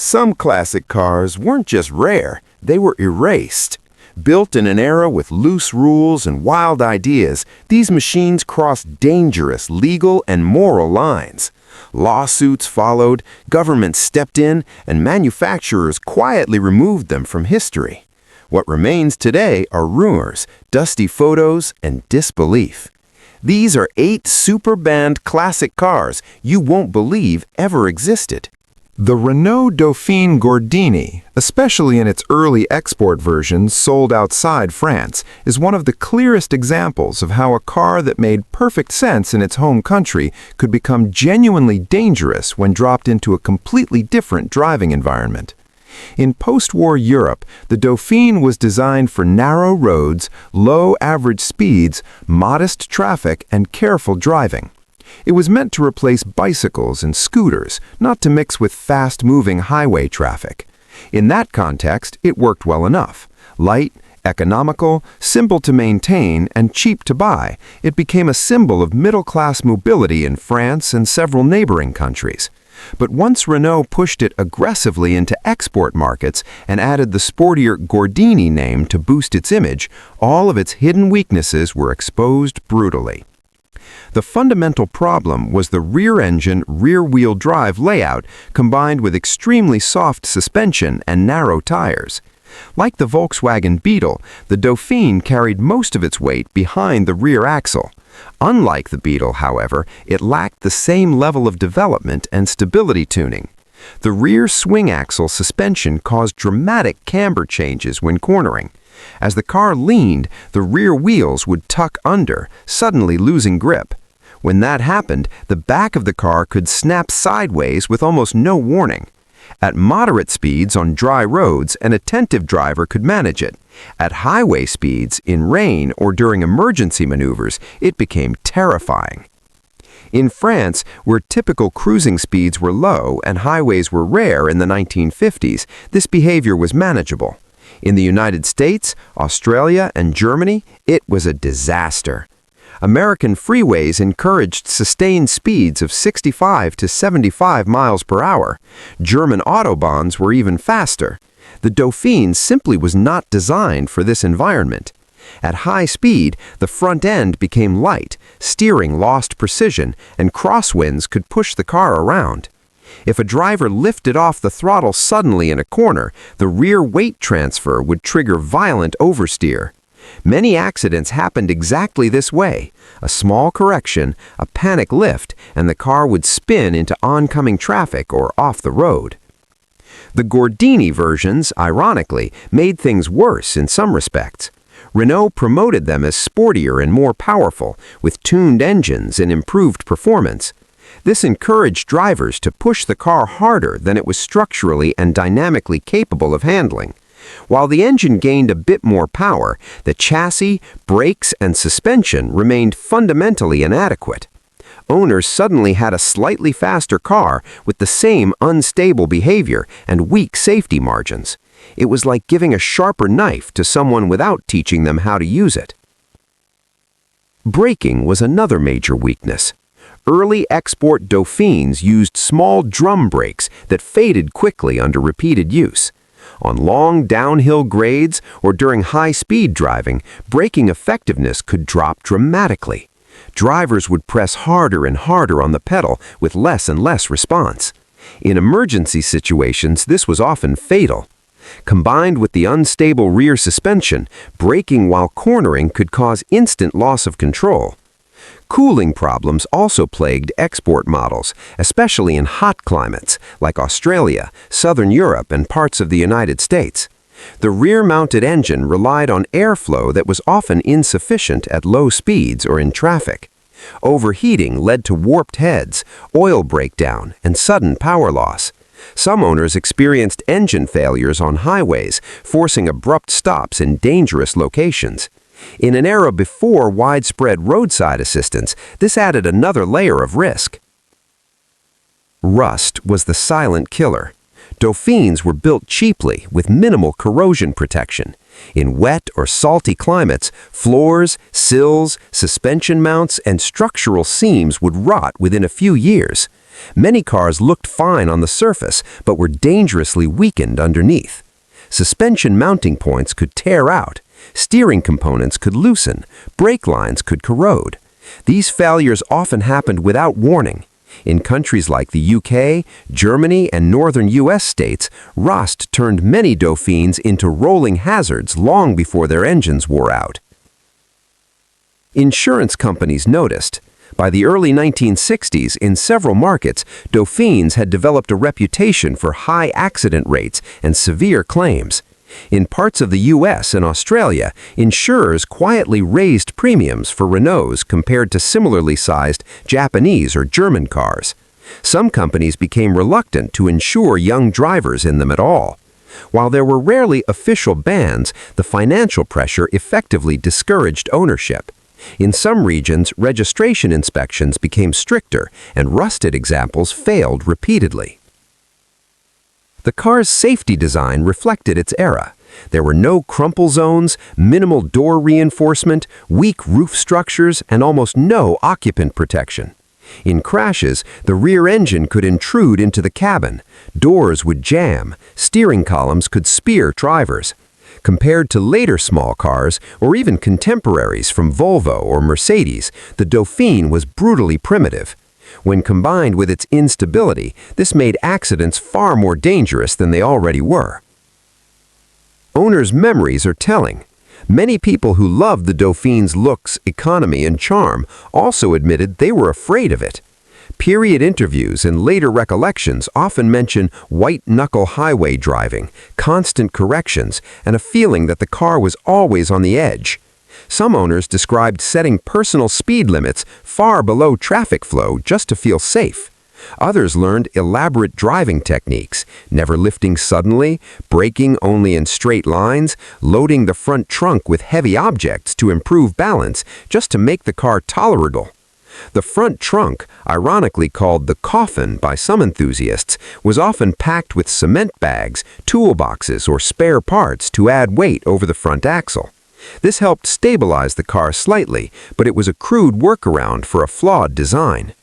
Some classic cars weren't just rare, they were erased. Built in an era with loose rules and wild ideas, these machines crossed dangerous legal and moral lines. Lawsuits followed, governments stepped in, and manufacturers quietly removed them from history. What remains today are rumors, dusty photos, and disbelief. These are 8 super banned classic cars you won't believe ever existed. The Renault Dauphine Gordini, especially in its early export versions sold outside France, is one of the clearest examples of how a car that made perfect sense in its home country could become genuinely dangerous when dropped into a completely different driving environment. In post-war Europe, the Dauphine was designed for narrow roads, low average speeds, modest traffic, and careful driving. It was meant to replace bicycles and scooters, not to mix with fast-moving highway traffic. In that context, it worked well enough. Light, economical, simple to maintain, and cheap to buy, it became a symbol of middle-class mobility in France and several neighboring countries. But once Renault pushed it aggressively into export markets and added the sportier Gordini name to boost its image, all of its hidden weaknesses were exposed brutally. The fundamental problem was the rear-engine, rear-wheel drive layout combined with extremely soft suspension and narrow tires. Like the Volkswagen Beetle, the Dauphine carried most of its weight behind the rear axle. Unlike the Beetle, however, it lacked the same level of development and stability tuning. The rear swing axle suspension caused dramatic camber changes when cornering. As the car leaned, the rear wheels would tuck under, suddenly losing grip. When that happened, the back of the car could snap sideways with almost no warning. At moderate speeds on dry roads, an attentive driver could manage it. At highway speeds, in rain, or during emergency maneuvers, it became terrifying. In France, where typical cruising speeds were low and highways were rare in the 1950s, this behavior was manageable. In the United States, Australia, and Germany, it was a disaster. American freeways encouraged sustained speeds of 65 to 75 miles per hour. German autobahns were even faster. The Dauphine simply was not designed for this environment. At high speed, the front end became light, steering lost precision, and crosswinds could push the car around. If a driver lifted off the throttle suddenly in a corner, the rear weight transfer would trigger violent oversteer. Many accidents happened exactly this way. A small correction, a panic lift, and the car would spin into oncoming traffic or off the road. The Gordini versions, ironically, made things worse in some respects. Renault promoted them as sportier and more powerful, with tuned engines and improved performance. This encouraged drivers to push the car harder than it was structurally and dynamically capable of handling. While the engine gained a bit more power, the chassis, brakes, and suspension remained fundamentally inadequate. Owners suddenly had a slightly faster car with the same unstable behavior and weak safety margins. It was like giving a sharper knife to someone without teaching them how to use it. Braking was another major weakness. Early export Dauphines used small drum brakes that faded quickly under repeated use. On long downhill grades or during high-speed driving, braking effectiveness could drop dramatically. Drivers would press harder and harder on the pedal with less and less response. In emergency situations, this was often fatal. Combined with the unstable rear suspension, braking while cornering could cause instant loss of control. Cooling problems also plagued export models, especially in hot climates like Australia, Southern Europe, and parts of the United States. The rear-mounted engine relied on airflow that was often insufficient at low speeds or in traffic. Overheating led to warped heads, oil breakdown, and sudden power loss. Some owners experienced engine failures on highways, forcing abrupt stops in dangerous locations. In an era before widespread roadside assistance, this added another layer of risk. Rust was the silent killer. Dauphines were built cheaply with minimal corrosion protection. In wet or salty climates, floors, sills, suspension mounts, and structural seams would rot within a few years. Many cars looked fine on the surface, but were dangerously weakened underneath. Suspension mounting points could tear out, steering components could loosen, brake lines could corrode. These failures often happened without warning. In countries like the UK, Germany, and northern US states, rust turned many Dauphines into rolling hazards long before their engines wore out. Insurance companies noticed. By the early 1960s, in several markets, Dauphines had developed a reputation for high accident rates and severe claims. In parts of the US and Australia, insurers quietly raised premiums for Renaults compared to similarly sized Japanese or German cars. Some companies became reluctant to insure young drivers in them at all. While there were rarely official bans, the financial pressure effectively discouraged ownership. In some regions, registration inspections became stricter, and rusted examples failed repeatedly. The car's safety design reflected its era. There were no crumple zones, minimal door reinforcement, weak roof structures, and almost no occupant protection. In crashes, the rear engine could intrude into the cabin, doors would jam, steering columns could spear drivers. Compared to later small cars, or even contemporaries from Volvo or Mercedes, the Dauphine was brutally primitive. When combined with its instability, this made accidents far more dangerous than they already were. Owners' memories are telling. Many people who loved the Dauphine's looks, economy, and charm also admitted they were afraid of it. Period interviews and later recollections often mention white-knuckle highway driving, constant corrections, and a feeling that the car was always on the edge. Some owners described setting personal speed limits far below traffic flow just to feel safe. Others learned elaborate driving techniques, never lifting suddenly, braking only in straight lines, loading the front trunk with heavy objects to improve balance just to make the car tolerable. The front trunk, ironically called the coffin by some enthusiasts, was often packed with cement bags, toolboxes, or spare parts to add weight over the front axle. This helped stabilize the car slightly, but it was a crude workaround for a flawed design.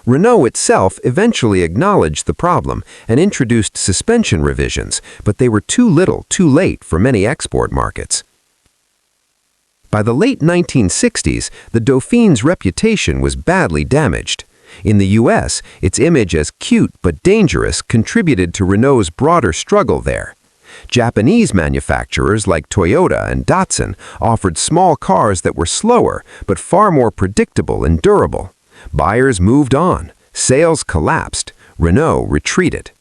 Renault itself eventually acknowledged the problem and introduced suspension revisions, but they were too little, too late for many export markets. By the late 1960s, the Dauphine's reputation was badly damaged. In the US, its image as cute but dangerous contributed to Renault's broader struggle there. Japanese manufacturers like Toyota and Datsun offered small cars that were slower but far more predictable and durable. Buyers moved on, sales collapsed, Renault retreated.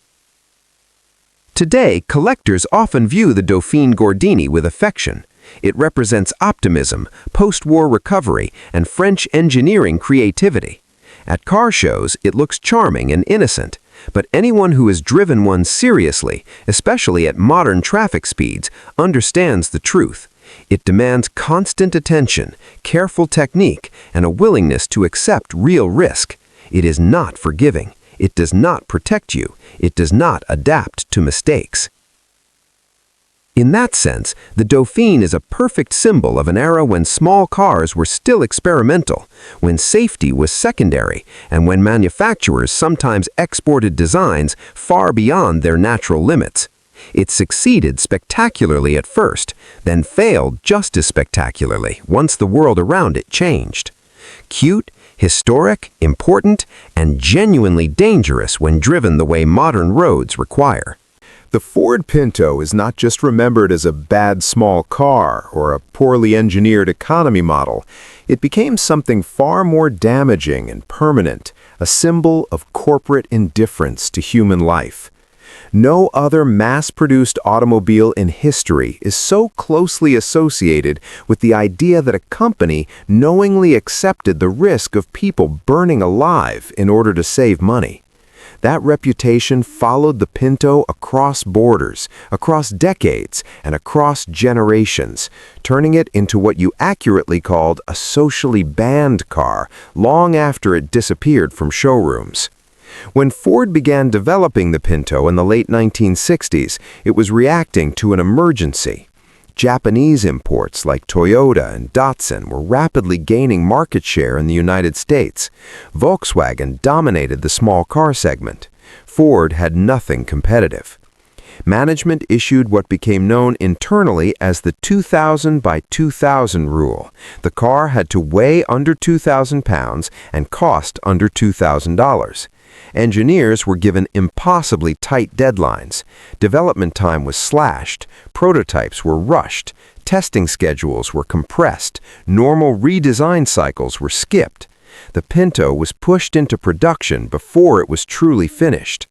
Today, collectors often view the Dauphine Gordini with affection. It represents optimism, post-war recovery, and French engineering creativity. At car shows, it looks charming and innocent, but anyone who has driven one seriously, especially at modern traffic speeds, understands the truth. It demands constant attention, careful technique, and a willingness to accept real risk. It is not forgiving. It does not protect you. It does not adapt to mistakes. In that sense, the Dauphine is a perfect symbol of an era when small cars were still experimental, when safety was secondary, and when manufacturers sometimes exported designs far beyond their natural limits. It succeeded spectacularly at first, then failed just as spectacularly once the world around it changed. Cute, historic, important, and genuinely dangerous when driven the way modern roads require. The Ford Pinto is not just remembered as a bad small car or a poorly engineered economy model. It became something far more damaging and permanent, a symbol of corporate indifference to human life. No other mass-produced automobile in history is so closely associated with the idea that a company knowingly accepted the risk of people burning alive in order to save money. That reputation followed the Pinto across borders, across decades, and across generations, turning it into what you accurately called a socially banned car long after it disappeared from showrooms. When Ford began developing the Pinto in the late 1960s, it was reacting to an emergency. Japanese imports like Toyota and Datsun were rapidly gaining market share in the United States. Volkswagen dominated the small car segment. Ford had nothing competitive. Management issued what became known internally as the 2,000 by 2,000 rule. The car had to weigh under 2,000 pounds and cost under $2,000. Engineers were given impossibly tight deadlines. Development time was slashed, prototypes were rushed, testing schedules were compressed, normal redesign cycles were skipped. The Pinto was pushed into production before it was truly finished.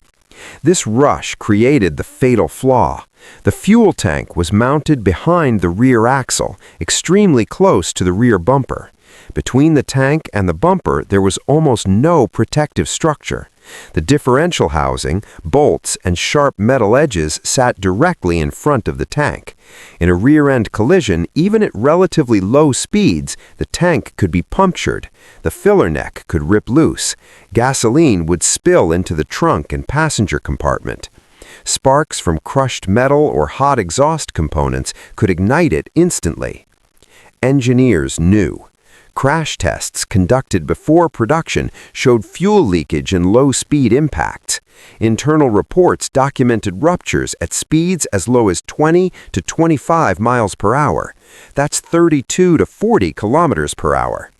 This rush created the fatal flaw. The fuel tank was mounted behind the rear axle, extremely close to the rear bumper. Between the tank and the bumper, there was almost no protective structure. The differential housing, bolts, and sharp metal edges sat directly in front of the tank. In a rear-end collision, even at relatively low speeds, the tank could be punctured. The filler neck could rip loose. Gasoline would spill into the trunk and passenger compartment. Sparks from crushed metal or hot exhaust components could ignite it instantly. Engineers knew. Crash tests conducted before production showed fuel leakage and low-speed impacts. Internal reports documented ruptures at speeds as low as 20 to 25 miles per hour. That's 32 to 40 kilometers per hour.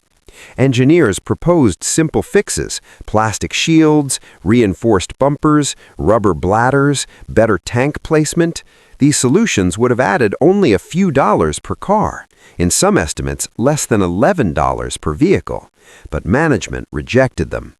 Engineers proposed simple fixes: plastic shields, reinforced bumpers, rubber bladders, better tank placement. These solutions would have added only a few dollars per car. In some estimates, less than $11 per vehicle, but management rejected them.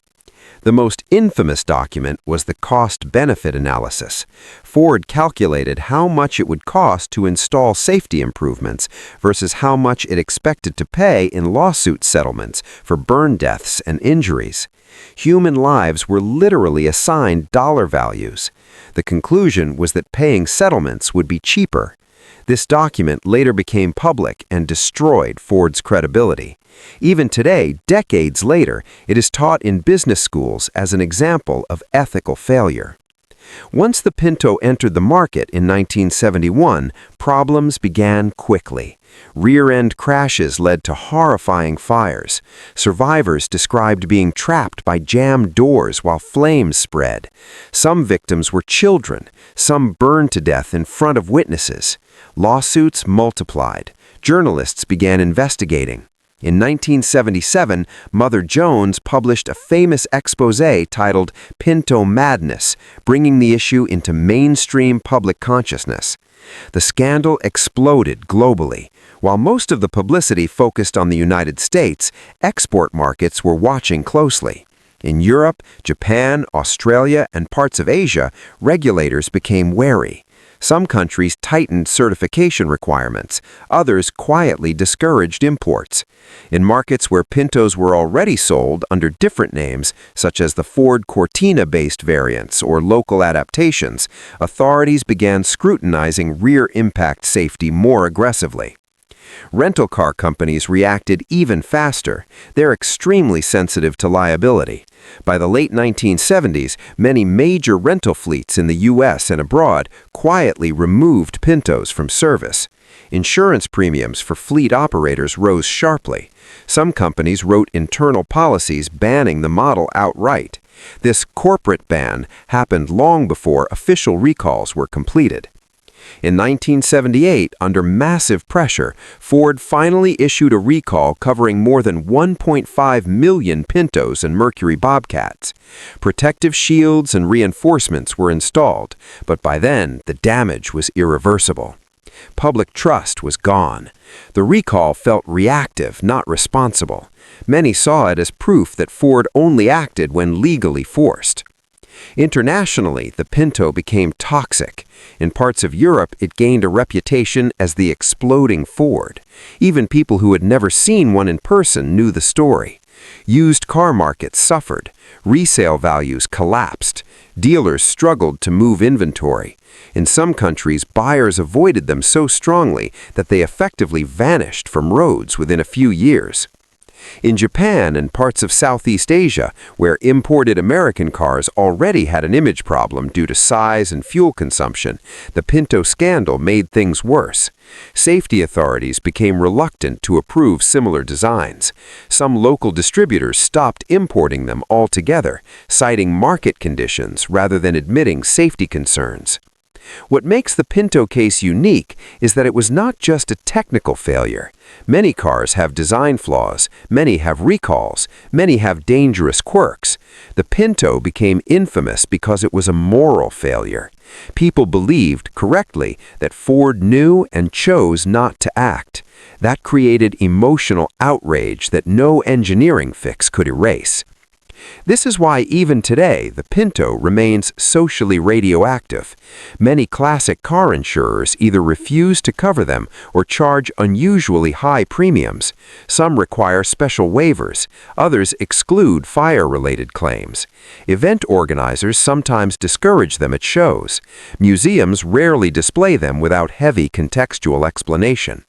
The most infamous document was the cost-benefit analysis. Ford calculated how much it would cost to install safety improvements versus how much it expected to pay in lawsuit settlements for burn deaths and injuries. Human lives were literally assigned dollar values. The conclusion was that paying settlements would be cheaper. This document later became public and destroyed Ford's credibility. Even today, decades later, it is taught in business schools as an example of ethical failure. Once the Pinto entered the market in 1971, problems began quickly. Rear-end crashes led to horrifying fires. Survivors described being trapped by jammed doors while flames spread. Some victims were children. Some burned to death in front of witnesses. Lawsuits multiplied. Journalists began investigating. In 1977, Mother Jones published a famous exposé titled Pinto Madness, bringing the issue into mainstream public consciousness. The scandal exploded globally. While most of the publicity focused on the United States, export markets were watching closely. In Europe, Japan, Australia, and parts of Asia, regulators became wary. Some countries tightened certification requirements. Others quietly discouraged imports. In markets where Pintos were already sold under different names, such as the Ford Cortina-based variants or local adaptations, authorities began scrutinizing rear impact safety more aggressively. Rental car companies reacted even faster. They're extremely sensitive to liability. By the late 1970s, many major rental fleets in the U.S. and abroad quietly removed Pintos from service. Insurance premiums for fleet operators rose sharply. Some companies wrote internal policies banning the model outright. This corporate ban happened long before official recalls were completed. In 1978, under massive pressure, Ford finally issued a recall covering more than 1.5 million Pintos and Mercury Bobcats. Protective shields and reinforcements were installed, but by then the damage was irreversible. Public trust was gone. The recall felt reactive, not responsible. Many saw it as proof that Ford only acted when legally forced. Internationally, the Pinto became toxic. In parts of Europe, it gained a reputation as the exploding Ford. Even people who had never seen one in person knew the story. Used car markets suffered. Resale values collapsed. Dealers struggled to move inventory. In some countries, buyers avoided them so strongly that they effectively vanished from roads within a few years. In Japan and parts of Southeast Asia, where imported American cars already had an image problem due to size and fuel consumption, the Pinto scandal made things worse. Safety authorities became reluctant to approve similar designs. Some local distributors stopped importing them altogether, citing market conditions rather than admitting safety concerns. What makes the Pinto case unique is that it was not just a technical failure. Many cars have design flaws, many have recalls, many have dangerous quirks. The Pinto became infamous because it was a moral failure. People believed, correctly, that Ford knew and chose not to act. That created emotional outrage that no engineering fix could erase. This is why even today the Pinto remains socially radioactive. Many classic car insurers either refuse to cover them or charge unusually high premiums. Some require special waivers, others exclude fire-related claims. Event organizers sometimes discourage them at shows. Museums rarely display them without heavy contextual explanation.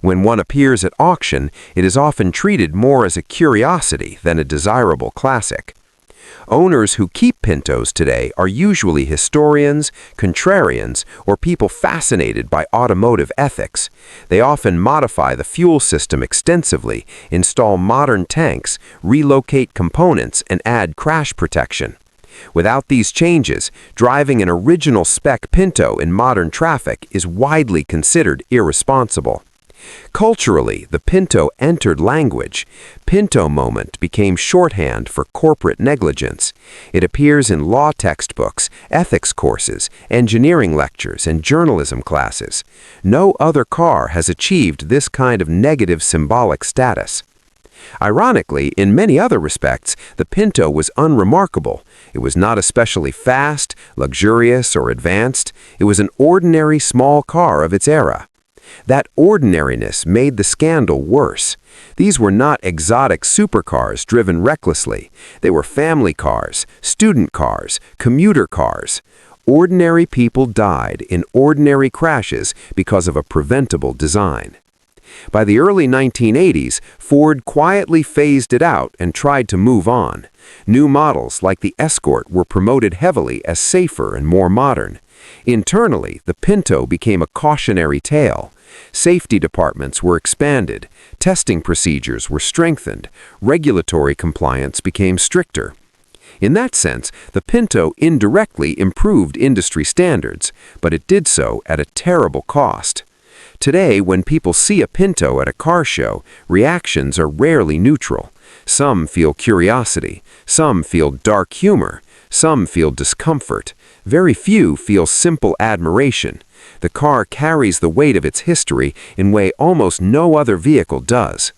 When one appears at auction, it is often treated more as a curiosity than a desirable classic. Owners who keep Pintos today are usually historians, contrarians, or people fascinated by automotive ethics. They often modify the fuel system extensively, install modern tanks, relocate components, and add crash protection. Without these changes, driving an original spec Pinto in modern traffic is widely considered irresponsible. Culturally, the Pinto entered language. Pinto moment became shorthand for corporate negligence. It appears in law textbooks, ethics courses, engineering lectures, and journalism classes. No other car has achieved this kind of negative symbolic status. Ironically, in many other respects, the Pinto was unremarkable. It was not especially fast, luxurious, or advanced. It was an ordinary small car of its era. That ordinariness made the scandal worse. These were not exotic supercars driven recklessly. They were family cars, student cars, commuter cars. Ordinary people died in ordinary crashes because of a preventable design. By the early 1980s, Ford quietly phased it out and tried to move on. New models like the Escort were promoted heavily as safer and more modern. Internally, the Pinto became a cautionary tale. Safety departments were expanded, testing procedures were strengthened, regulatory compliance became stricter. In that sense, the Pinto indirectly improved industry standards, but it did so at a terrible cost. Today, when people see a Pinto at a car show, reactions are rarely neutral. Some feel curiosity, some feel dark humor, some feel discomfort. Very few feel simple admiration. The car carries the weight of its history in a way almost no other vehicle does.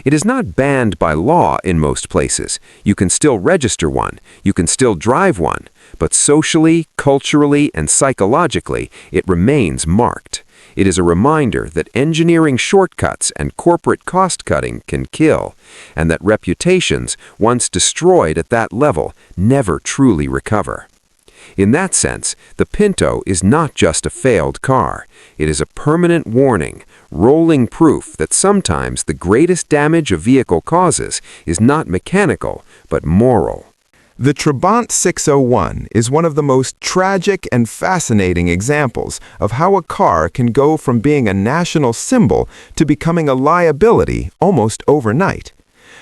It is not banned by law in most places. You can still register one, you can still drive one, but socially, culturally, and psychologically, it remains marked. It is a reminder that engineering shortcuts and corporate cost-cutting can kill, and that reputations, once destroyed at that level, never truly recover. In that sense, the Pinto is not just a failed car. It is a permanent warning, rolling proof that sometimes the greatest damage a vehicle causes is not mechanical, but moral. The Trabant 601 is one of the most tragic and fascinating examples of how a car can go from being a national symbol to becoming a liability almost overnight.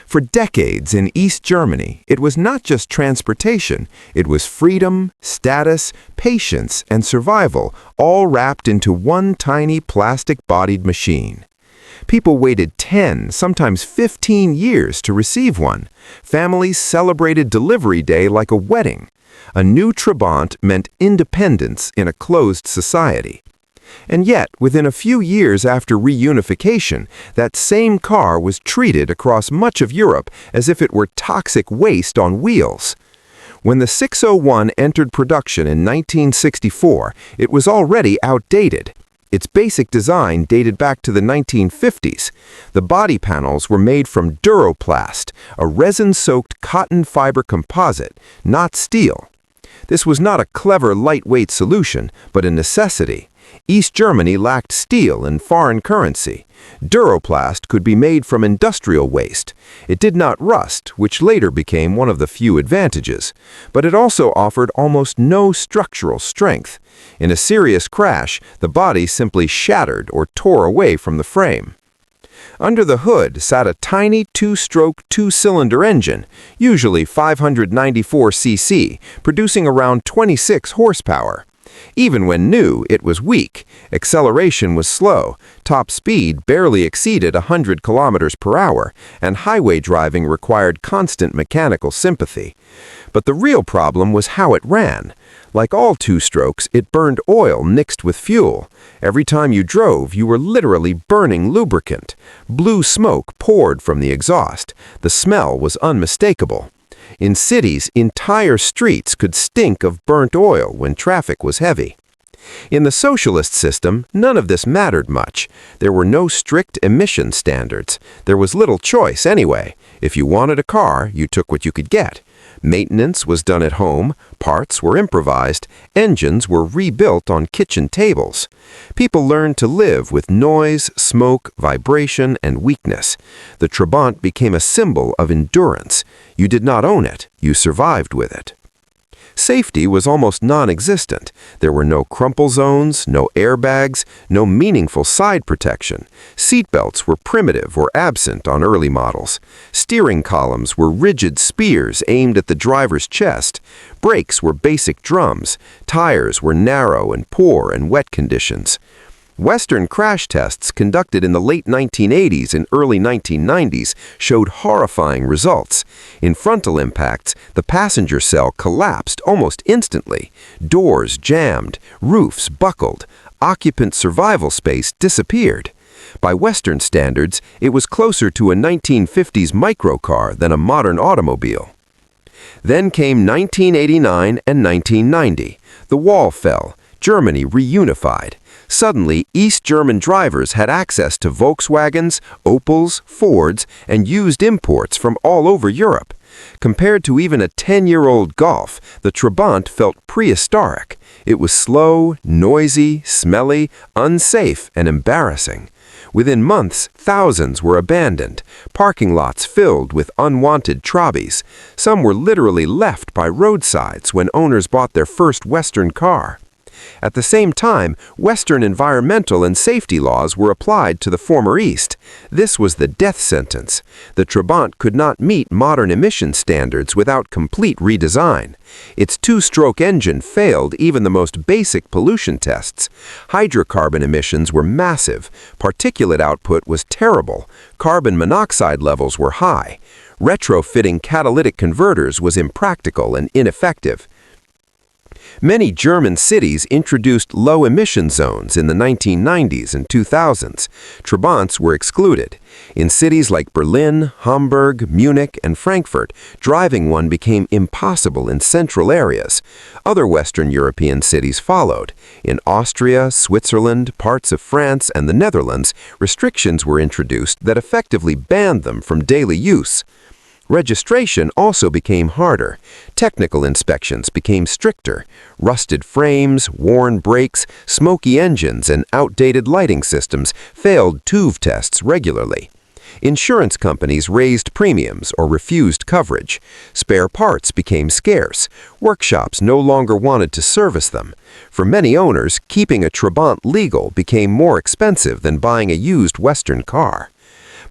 For decades in East Germany, it was not just transportation, it was freedom, status, patience, and survival, all wrapped into one tiny plastic-bodied machine. People waited 10, sometimes 15 years to receive one. Families celebrated delivery day like a wedding. A new Trabant meant independence in a closed society. And yet, within a few years after reunification, that same car was treated across much of Europe as if it were toxic waste on wheels. When the 601 entered production in 1964, it was already outdated. Its basic design dated back to the 1950s. The body panels were made from Duroplast, a resin-soaked cotton fiber composite, not steel. This was not a clever lightweight solution, but a necessity. East Germany lacked steel and foreign currency. Duroplast could be made from industrial waste. It did not rust, which later became one of the few advantages, but it also offered almost no structural strength. In a serious crash, the body simply shattered or tore away from the frame. Under the hood sat a tiny two-stroke, two-cylinder engine, usually 594 cc, producing around 26 horsepower. Even when new, it was weak, acceleration was slow, top speed barely exceeded 100 kilometers per hour, and highway driving required constant mechanical sympathy. But the real problem was how it ran. Like all two-strokes, it burned oil mixed with fuel. Every time you drove, you were literally burning lubricant. Blue smoke poured from the exhaust. The smell was unmistakable. In cities, entire streets could stink of burnt oil when traffic was heavy. In the socialist system, none of this mattered much. There were no strict emission standards. There was little choice anyway. If you wanted a car, you took what you could get. Maintenance was done at home, parts were improvised, engines were rebuilt on kitchen tables. People learned to live with noise, smoke, vibration, and weakness. The Trabant became a symbol of endurance. You did not own it, you survived with it. Safety was almost non-existent. There were no crumple zones, no airbags, no meaningful side protection. Seatbelts were primitive or absent on early models. Steering columns were rigid spears aimed at the driver's chest. Brakes were basic drums. Tires were narrow and poor in wet conditions. Western crash tests conducted in the late 1980s and early 1990s showed horrifying results. In frontal impacts, the passenger cell collapsed almost instantly. Doors jammed, roofs buckled, occupant survival space disappeared. By Western standards, it was closer to a 1950s microcar than a modern automobile. Then came 1989 and 1990. The wall fell. Germany reunified. Suddenly, East German drivers had access to Volkswagens, Opels, Fords, and used imports from all over Europe. Compared to even a 10-year-old Golf, the Trabant felt prehistoric. It was slow, noisy, smelly, unsafe, and embarrassing. Within months, thousands were abandoned, parking lots filled with unwanted Trabis. Some were literally left by roadsides when owners bought their first Western car. At the same time, Western environmental and safety laws were applied to the former East. This was the death sentence. The Trabant could not meet modern emission standards without complete redesign. Its two-stroke engine failed even the most basic pollution tests. Hydrocarbon emissions were massive. Particulate output was terrible. Carbon monoxide levels were high. Retrofitting catalytic converters was impractical and ineffective. Many German cities introduced low-emission zones in the 1990s and 2000s. Trabants were excluded. In cities like Berlin, Hamburg, Munich, and Frankfurt, driving one became impossible in central areas. Other Western European cities followed. In Austria, Switzerland, parts of France, and the Netherlands, restrictions were introduced that effectively banned them from daily use. Registration also became harder. Technical inspections became stricter. Rusted frames, worn brakes, smoky engines, and outdated lighting systems failed TÜV tests regularly. Insurance companies raised premiums or refused coverage. Spare parts became scarce. Workshops no longer wanted to service them. For many owners, keeping a Trabant legal became more expensive than buying a used Western car.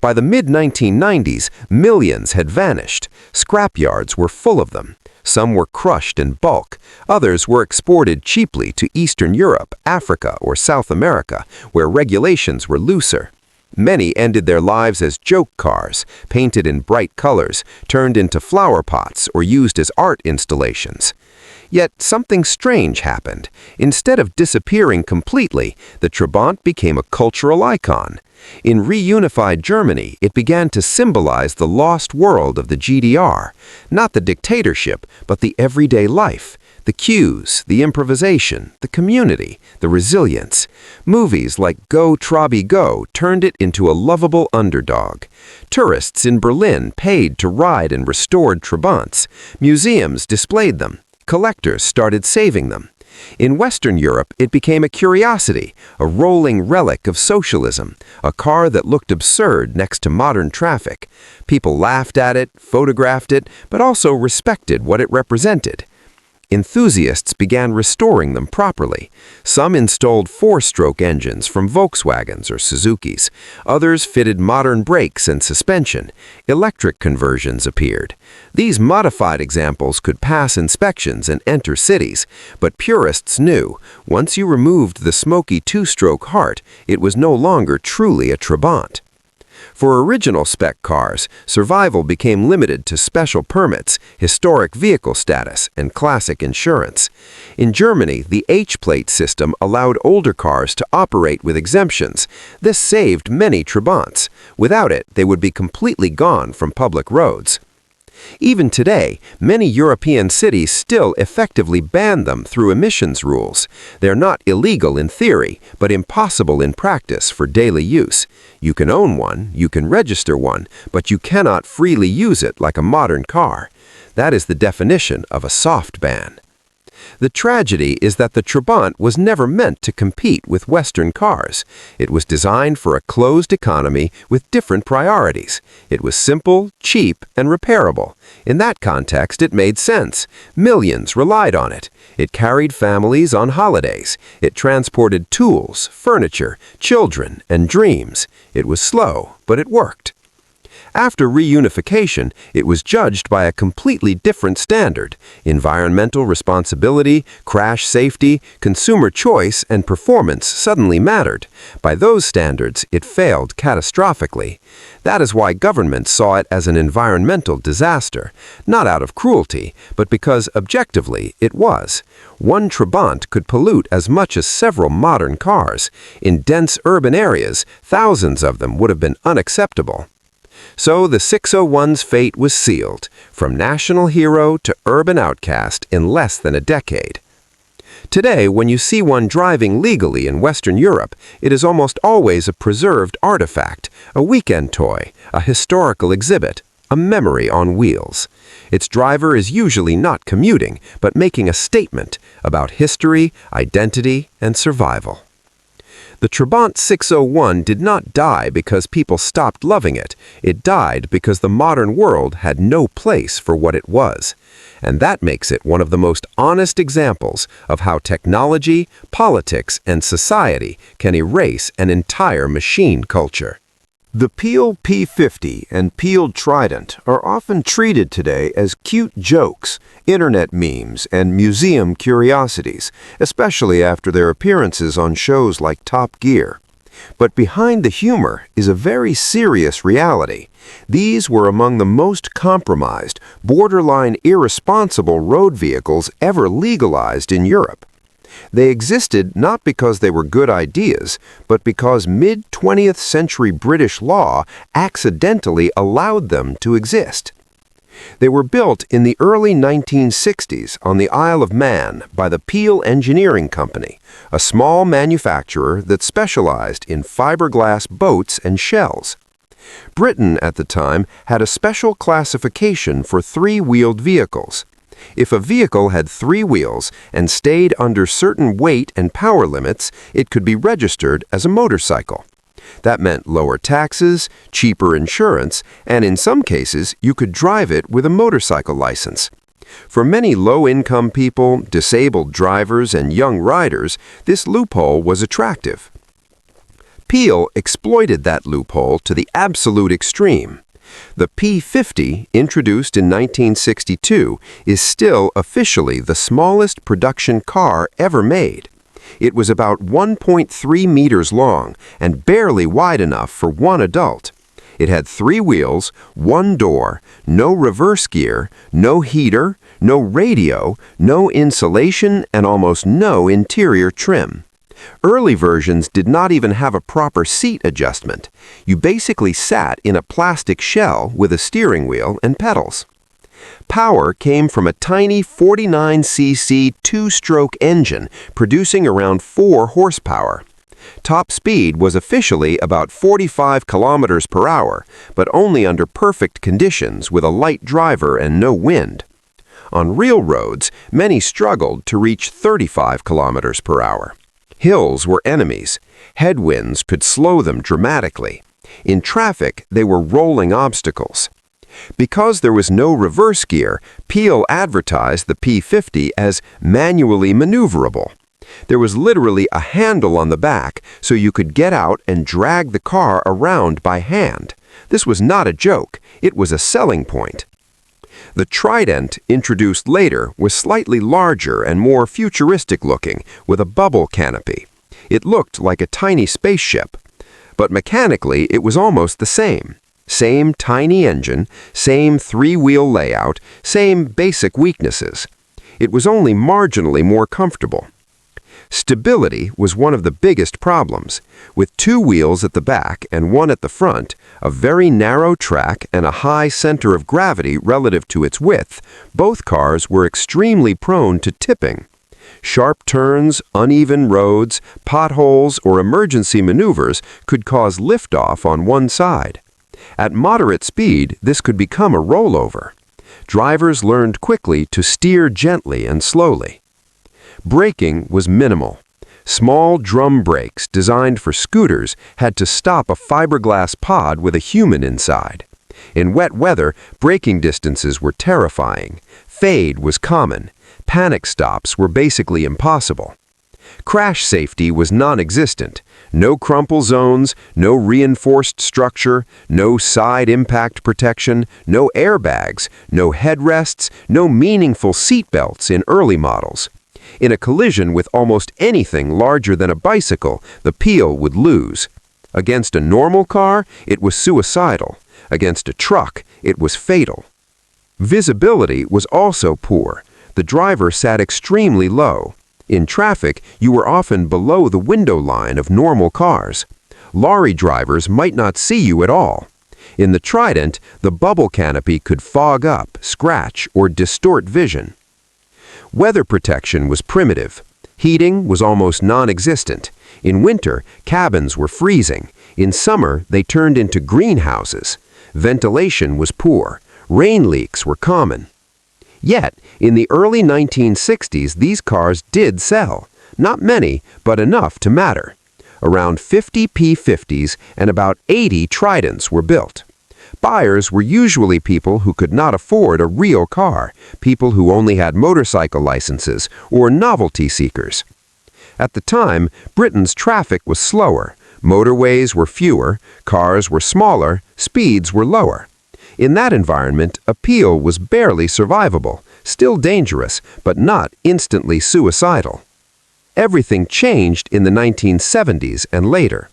By the mid-1990s, millions had vanished. Scrapyards were full of them. Some were crushed in bulk. Others were exported cheaply to Eastern Europe, Africa, or South America, where regulations were looser. Many ended their lives as joke cars, painted in bright colors, turned into flower pots, or used as art installations. Yet something strange happened. Instead of disappearing completely, the Trabant became a cultural icon. In reunified Germany, it began to symbolize the lost world of the GDR, not the dictatorship, but the everyday life, the cues, the improvisation, the community, the resilience. Movies like Go Trabi Go turned it into a lovable underdog. Tourists in Berlin paid to ride in restored Trabants. Museums displayed them. Collectors started saving them. In Western Europe, it became a curiosity, a rolling relic of socialism, a car that looked absurd next to modern traffic. People laughed at it, photographed it, but also respected what it represented. Enthusiasts began restoring them properly. Some installed four-stroke engines from Volkswagens or Suzukis. Others fitted modern brakes and suspension. Electric conversions appeared. These modified examples could pass inspections and enter cities, but purists knew, once you removed the smoky two-stroke heart, it was no longer truly a Trabant. For original spec cars, survival became limited to special permits, historic vehicle status, and classic insurance. In Germany, the H-plate system allowed older cars to operate with exemptions. This saved many Trabants. Without it, they would be completely gone from public roads. Even today, many European cities still effectively ban them through emissions rules. They're not illegal in theory, but impossible in practice for daily use. You can own one, you can register one, but you cannot freely use it like a modern car. That is the definition of a soft ban. The tragedy is that the Trabant was never meant to compete with Western cars. It was designed for a closed economy with different priorities. It was simple, cheap, and repairable. In that context, it made sense. Millions relied on it. It carried families on holidays. It transported tools, furniture, children, and dreams. It was slow, but it worked. After reunification, it was judged by a completely different standard. Environmental responsibility, crash safety, consumer choice, and performance suddenly mattered. By those standards, it failed catastrophically. That is why governments saw it as an environmental disaster, not out of cruelty, but because, objectively, it was. One Trabant could pollute as much as several modern cars. In dense urban areas, thousands of them would have been unacceptable. So the 601's fate was sealed, from national hero to urban outcast in less than a decade. Today, when you see one driving legally in Western Europe, it is almost always a preserved artifact, a weekend toy, a historical exhibit, a memory on wheels. Its driver is usually not commuting, but making a statement about history, identity, and survival. The Trabant 601 did not die because people stopped loving it. It died because the modern world had no place for what it was. And that makes it one of the most honest examples of how technology, politics, and society can erase an entire machine culture. The Peel P50 and Peel Trident are often treated today as cute jokes, internet memes, and museum curiosities, especially after their appearances on shows like Top Gear. But behind the humor is a very serious reality. These were among the most compromised, borderline irresponsible road vehicles ever legalized in Europe. They existed not because they were good ideas, but because mid-20th century British law accidentally allowed them to exist. They were built in the early 1960s on the Isle of Man by the Peel Engineering Company, a small manufacturer that specialized in fiberglass boats and shells. Britain at the time had a special classification for three-wheeled vehicles. If a vehicle had three wheels and stayed under certain weight and power limits, it could be registered as a motorcycle. That meant lower taxes, cheaper insurance, and in some cases, you could drive it with a motorcycle license. For many low-income people, disabled drivers, and young riders, this loophole was attractive. Peel exploited that loophole to the absolute extreme. The P50, introduced in 1962, is still officially the smallest production car ever made. It was about 1.3 meters long and barely wide enough for one adult. It had three wheels, one door, no reverse gear, no heater, no radio, no insulation, and almost no interior trim. Early versions did not even have a proper seat adjustment. You basically sat in a plastic shell with a steering wheel and pedals. Power came from a tiny 49cc two-stroke engine producing around 4 horsepower. Top speed was officially about 45 kilometers per hour, but only under perfect conditions with a light driver and no wind. On real roads, many struggled to reach 35 kilometers per hour. Hills were enemies. Headwinds could slow them dramatically. In traffic, they were rolling obstacles. Because there was no reverse gear, Peel advertised the P50 as manually maneuverable. There was literally a handle on the back, so you could get out and drag the car around by hand. This was not a joke, it was a selling point. The Trident, introduced later, was slightly larger and more futuristic looking, with a bubble canopy. It looked like a tiny spaceship. But mechanically, it was almost the same. Same tiny engine, same three-wheel layout, same basic weaknesses. It was only marginally more comfortable. Stability was one of the biggest problems. With two wheels at the back and one at the front, a very narrow track and a high center of gravity relative to its width, both cars were extremely prone to tipping. Sharp turns, uneven roads, potholes, or emergency maneuvers could cause liftoff on one side. At moderate speed, this could become a rollover. Drivers learned quickly to steer gently and slowly. Braking was minimal. Small drum brakes designed for scooters had to stop a fiberglass pod with a human inside. In wet weather, braking distances were terrifying. Fade was common. Panic stops were basically impossible. Crash safety was non-existent. No crumple zones, no reinforced structure, no side impact protection, no airbags, no headrests, no meaningful seatbelts in early models. In a collision with almost anything larger than a bicycle, the Peel would lose. Against a normal car, it was suicidal. Against a truck, it was fatal. Visibility was also poor. The driver sat extremely low. In traffic, you were often below the window line of normal cars. Lorry drivers might not see you at all. In the Trident, the bubble canopy could fog up, scratch, or distort vision. Weather protection was primitive. Heating was almost non-existent. In winter, cabins were freezing. In summer, they turned into greenhouses. Ventilation was poor. Rain leaks were common. Yet, in the early 1960s, these cars did sell. Not many, but enough to matter. Around 50 P50s and about 80 Tridents were built. Buyers were usually people who could not afford a real car, people who only had motorcycle licenses, or novelty seekers. At the time, Britain's traffic was slower. Motorways were fewer, cars were smaller, speeds were lower. In that environment, a Peel was barely survivable, still dangerous, but not instantly suicidal. Everything changed in the 1970s and later.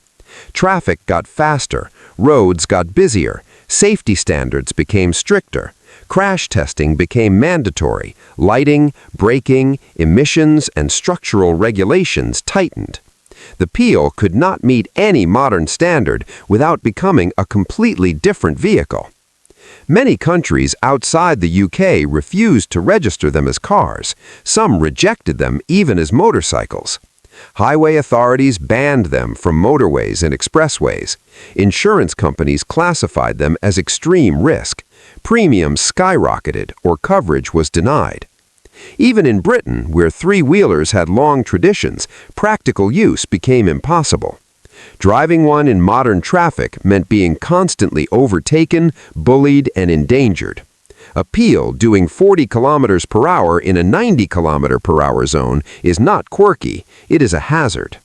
Traffic got faster, roads got busier, safety standards became stricter, crash testing became mandatory, lighting, braking, emissions, and structural regulations tightened. The Peel could not meet any modern standard without becoming a completely different vehicle. Many countries outside the UK refused to register them as cars. Some rejected them even as motorcycles. Highway authorities banned them from motorways and expressways. Insurance companies classified them as extreme risk. Premiums skyrocketed or coverage was denied. Even in Britain, where three-wheelers had long traditions, practical use became impossible. Driving one in modern traffic meant being constantly overtaken, bullied, and endangered. A Peel doing 40 kilometers per hour in a 90 kilometer per hour zone is not quirky, it is a hazard.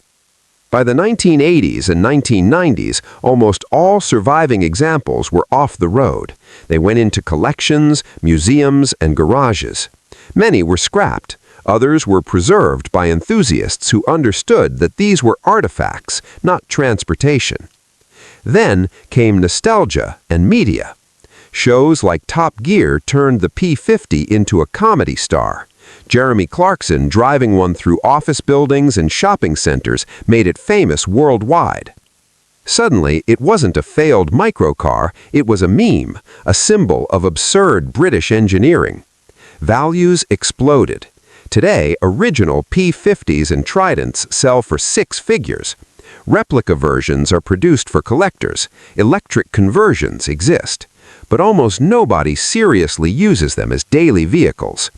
By the 1980s and 1990s, almost all surviving examples were off the road. They went into collections, museums, and garages. Many were scrapped. Others were preserved by enthusiasts who understood that these were artifacts, not transportation. Then came nostalgia and media. Shows like Top Gear turned the P50 into a comedy star. Jeremy Clarkson driving one through office buildings and shopping centers made it famous worldwide. Suddenly, it wasn't a failed microcar, it was a meme, a symbol of absurd British engineering. Values exploded. Today, original P50s and Tridents sell for 6 figures. Replica versions are produced for collectors. Electric conversions exist. but almost nobody seriously uses them as daily vehicles.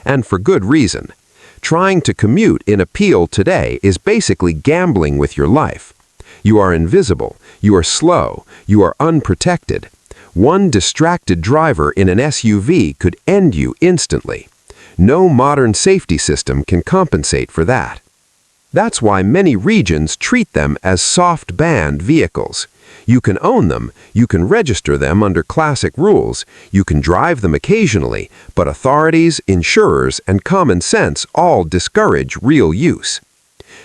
And for good reason. Trying to commute in a Peel today is basically gambling with your life. You are invisible, you are slow, you are unprotected. One distracted driver in an SUV could end you instantly. No modern safety system can compensate for that. That's why many regions treat them as soft-banned vehicles. You can own them, you can register them under classic rules, you can drive them occasionally, but authorities, insurers, and common sense all discourage real use.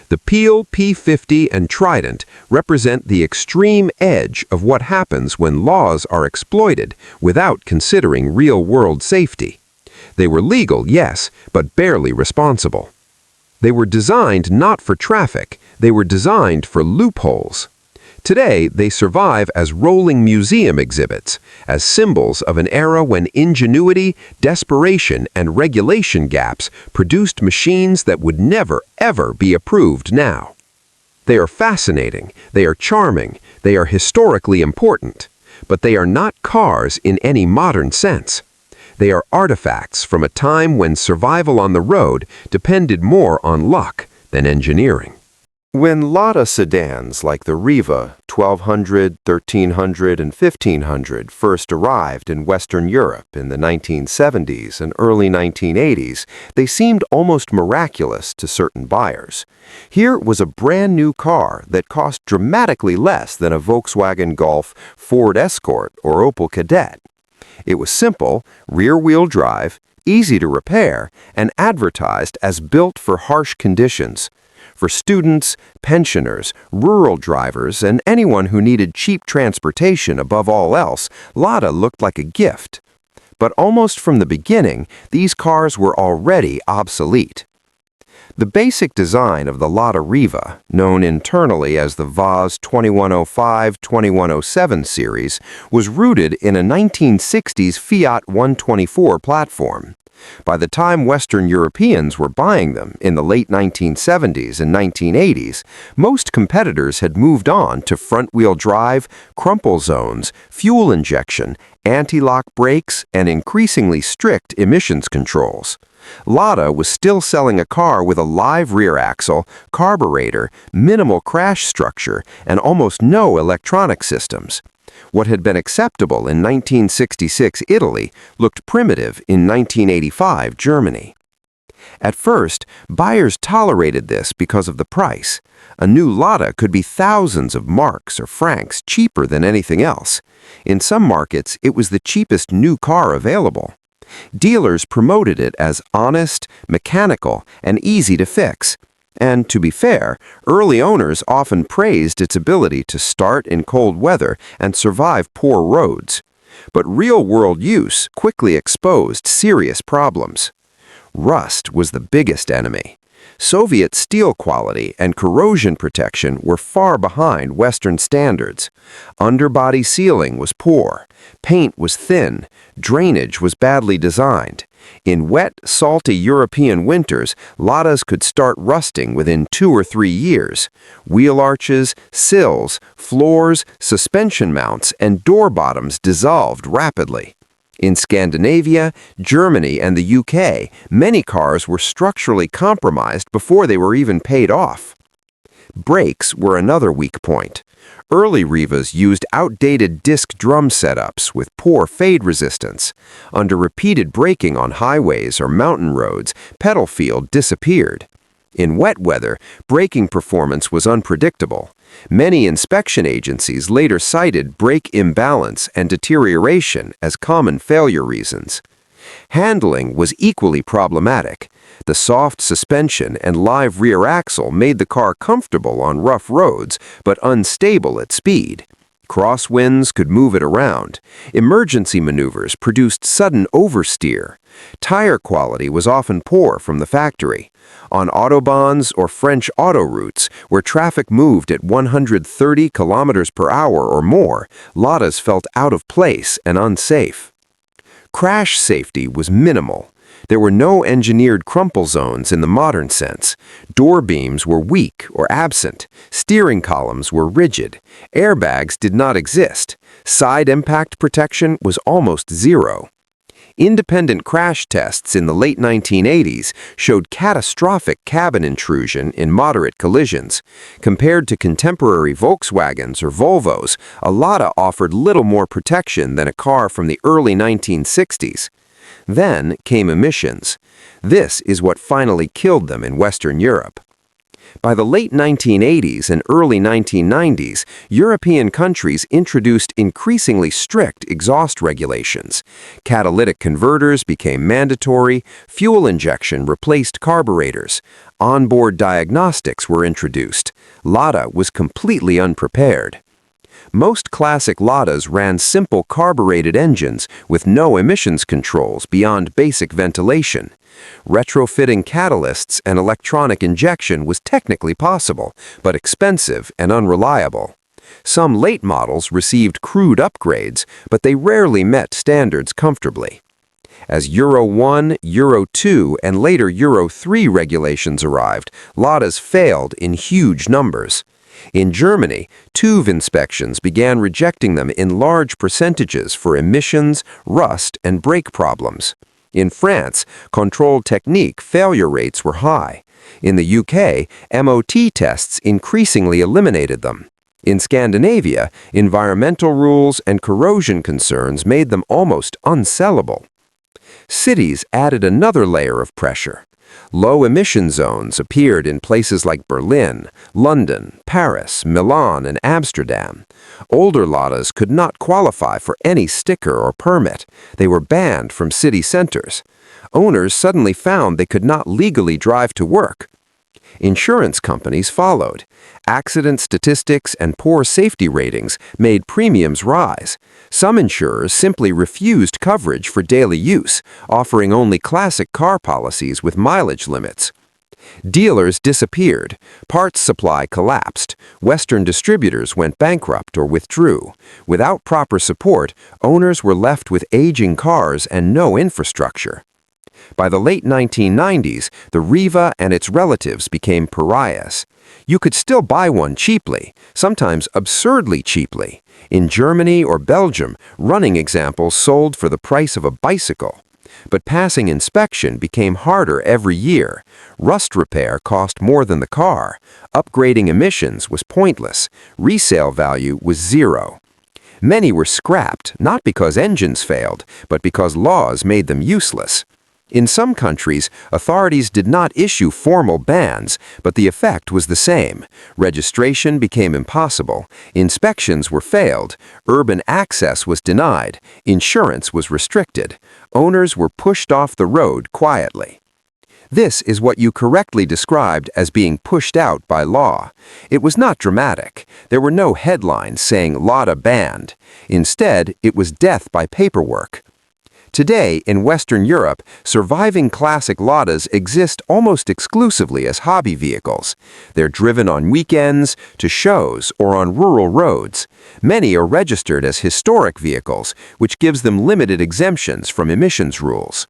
The Peel P50 and Trident represent the extreme edge of what happens when laws are exploited without considering real-world safety. They were legal, yes, but barely responsible. They were designed not for traffic, they were designed for loopholes. Today, they survive as rolling museum exhibits, as symbols of an era when ingenuity, desperation, and regulation gaps produced machines that would never, ever be approved now. They are fascinating, they are charming, they are historically important, but they are not cars in any modern sense. They are artifacts from a time when survival on the road depended more on luck than engineering. When Lada sedans like the Riva 1200, 1300, and 1500 first arrived in Western Europe in the 1970s and early 1980s, they seemed almost miraculous to certain buyers. Here was a brand new car that cost dramatically less than a Volkswagen Golf, Ford Escort, or Opel Kadett. It was simple, rear-wheel drive, easy to repair, and advertised as built for harsh conditions. For students, pensioners, rural drivers, and anyone who needed cheap transportation above all else, Lada looked like a gift. But almost from the beginning, these cars were already obsolete. The basic design of the Lada Riva, known internally as the VAZ 2105-2107 series, was rooted in a 1960s Fiat 124 platform. By the time Western Europeans were buying them in the late 1970s and 1980s, most competitors had moved on to front-wheel drive, crumple zones, fuel injection, anti-lock brakes, and increasingly strict emissions controls. Lada was still selling a car with a live rear axle, carburetor, minimal crash structure, and almost no electronic systems. What had been acceptable in 1966 Italy looked primitive in 1985 Germany. At first, buyers tolerated this because of the price. A new Lada could be thousands of marks or francs cheaper than anything else. In some markets, it was the cheapest new car available. Dealers promoted it as honest, mechanical, and easy to fix. And to be fair, early owners often praised its ability to start in cold weather and survive poor roads. But real-world use quickly exposed serious problems. Rust was the biggest enemy. Soviet steel quality and corrosion protection were far behind Western standards. Underbody sealing was poor, paint was thin, drainage was badly designed. In wet, salty European winters, Ladas could start rusting within 2 or 3 years. Wheel arches, sills, floors, suspension mounts, and door bottoms dissolved rapidly. In Scandinavia, Germany, and the UK, many cars were structurally compromised before they were even paid off. Brakes were another weak point. Early Rivas used outdated disc drum setups with poor fade resistance. Under repeated braking on highways or mountain roads, pedal feel disappeared. In wet weather, braking performance was unpredictable. Many inspection agencies later cited brake imbalance and deterioration as common failure reasons. Handling was equally problematic. The soft suspension and live rear axle made the car comfortable on rough roads, but unstable at speed. Crosswinds could move it around. Emergency maneuvers produced sudden oversteer. Tire quality was often poor from the factory. On autobahns or French autoroutes, where traffic moved at 130 kilometers per hour or more, Ladas felt out of place and unsafe. Crash safety was minimal. There were no engineered crumple zones in the modern sense. Door beams were weak or absent. Steering columns were rigid. Airbags did not exist. Side impact protection was almost zero. Independent crash tests in the late 1980s showed catastrophic cabin intrusion in moderate collisions. Compared to contemporary Volkswagens or Volvos, a Lada offered little more protection than a car from the early 1960s. Then came emissions. This is what finally killed them in Western Europe. By the late 1980s and early 1990s, European countries introduced increasingly strict exhaust regulations. Catalytic converters became mandatory, fuel injection replaced carburetors, onboard diagnostics were introduced. Lada was completely unprepared. Most classic Ladas ran simple carbureted engines with no emissions controls beyond basic ventilation. Retrofitting catalysts and electronic injection was technically possible, but expensive and unreliable. Some late models received crude upgrades, but they rarely met standards comfortably. As Euro 1, Euro 2, and later Euro 3 regulations arrived, Ladas failed in huge numbers. In Germany, TÜV inspections began rejecting them in large percentages for emissions, rust, and brake problems. In France, control technique failure rates were high. In the UK, MOT tests increasingly eliminated them. In Scandinavia, environmental rules and corrosion concerns made them almost unsellable. Cities added another layer of pressure. Low-emission zones appeared in places like Berlin, London, Paris, Milan, and Amsterdam. Older Ladas could not qualify for any sticker or permit. They were banned from city centers. Owners suddenly found they could not legally drive to work. Insurance companies followed. Accident statistics and poor safety ratings made premiums rise. Some insurers simply refused coverage for daily use, offering only classic car policies with mileage limits. Dealers disappeared. Parts supply collapsed. Western distributors went bankrupt or withdrew. Without proper support, owners were left with aging cars and no infrastructure. By the late 1990s, the Riva and its relatives became pariahs. You could still buy one cheaply, sometimes absurdly cheaply. In Germany or Belgium, running examples sold for the price of a bicycle. But passing inspection became harder every year. Rust repair cost more than the car. Upgrading emissions was pointless. Resale value was zero. Many were scrapped, not because engines failed, but because laws made them useless. In some countries, authorities did not issue formal bans, but the effect was the same. Registration became impossible, inspections were failed, urban access was denied, insurance was restricted, owners were pushed off the road quietly. This is what you correctly described as being pushed out by law. It was not dramatic. There were no headlines saying Lada banned. Instead, it was death by paperwork. Today, in Western Europe, surviving classic Ladas exist almost exclusively as hobby vehicles. They're driven on weekends, to shows, or on rural roads. Many are registered as historic vehicles, which gives them limited exemptions from emissions rules.